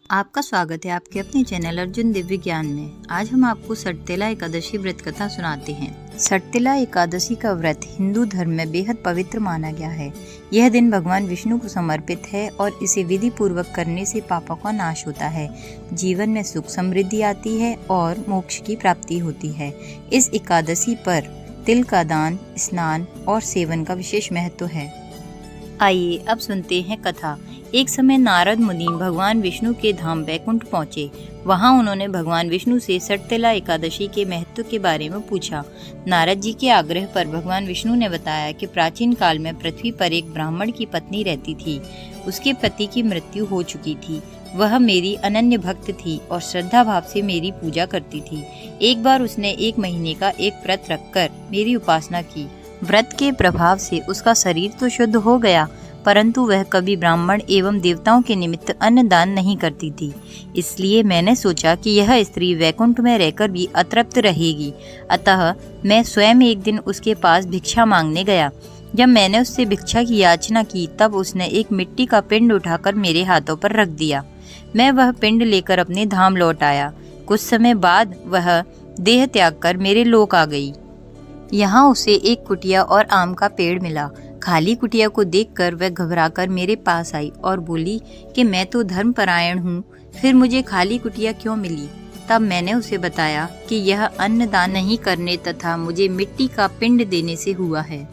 आपका स्वागत है आपके अपने चैनल अर्जुन दिव्य ज्ञान में। आज हम आपको सटतेला एकादशी व्रत कथा सुनाते हैं। सटतेला एकादशी का व्रत हिंदू धर्म में बेहद पवित्र माना गया है। यह दिन भगवान विष्णु को समर्पित है और इसे विधि पूर्वक करने से पापों का नाश होता है, जीवन में सुख समृद्धि आती है और मोक्ष की प्राप्ति होती है। इस एकादशी पर तिल का दान, स्नान और सेवन का विशेष महत्व है। आइए अब सुनते हैं कथा। एक समय नारद मुनि भगवान विष्णु के धाम वैकुंठ पहुँचे। वहाँ उन्होंने भगवान विष्णु से सटतेला एकादशी के महत्व के बारे में पूछा। नारद जी के आग्रह पर भगवान विष्णु ने बताया कि प्राचीन काल में पृथ्वी पर एक ब्राह्मण की पत्नी रहती थी। उसके पति की मृत्यु हो चुकी थी। वह मेरी अनन्य भक्त थी और श्रद्धा भाव से मेरी पूजा करती थी। एक बार उसने 1 महीने का एक व्रत रखकर मेरी उपासना की। व्रत के प्रभाव से उसका शरीर तो शुद्ध हो गया, परंतु वह कभी ब्राह्मण एवं देवताओं के निमित्त अन्न दान नहीं करती थी। इसलिए मैंने सोचा कि यह स्त्री वैकुंठ में रहकर भी अतृप्त रहेगी। अतः मैं स्वयं एक दिन उसके पास भिक्षा मांगने गया। जब मैंने उससे भिक्षा की याचना की, तब उसने एक मिट्टी का पिंड उठाकर मेरे हाथों पर रख दिया। मैं वह पिंड लेकर अपने धाम लौट आया। कुछ समय बाद वह देह त्याग कर मेरे लोक आ गई। यहाँ उसे एक कुटिया और आम का पेड़ मिला। खाली कुटिया को देखकर वह घबराकर मेरे पास आई और बोली कि मैं तो धर्मपरायण हूँ, फिर मुझे खाली कुटिया क्यों मिली। तब मैंने उसे बताया कि यह अन्न दान नहीं करने तथा मुझे मिट्टी का पिंड देने से हुआ है।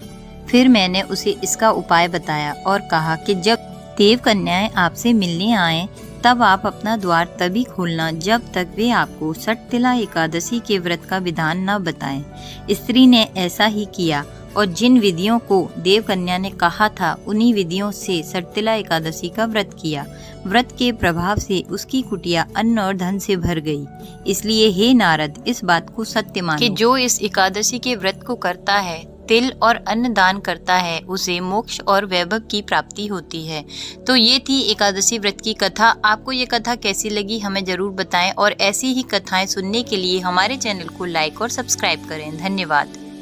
फिर मैंने उसे इसका उपाय बताया और कहा कि जब देव कन्याएं आपसे मिलने आए, तब आप अपना द्वार तभी खोलना जब तक वे आपको सटतेला एकादशी के व्रत का विधान न बताएं। स्त्री ने ऐसा ही किया और जिन विधियों को देव कन्या ने कहा था, उन्हीं विधियों से सटतेला एकादशी का व्रत किया। व्रत के प्रभाव से उसकी कुटिया अन्न और धन से भर गई। इसलिए हे नारद, इस बात को सत्य मानो कि जो इस एकादशी के व्रत को करता है, तिल और अन्न दान करता है, उसे मोक्ष और वैभव की प्राप्ति होती है। तो ये थी एकादशी व्रत की कथा। आपको ये कथा कैसी लगी हमें जरूर बताएं और ऐसी ही कथाएं सुनने के लिए हमारे चैनल को लाइक और सब्सक्राइब करें। धन्यवाद।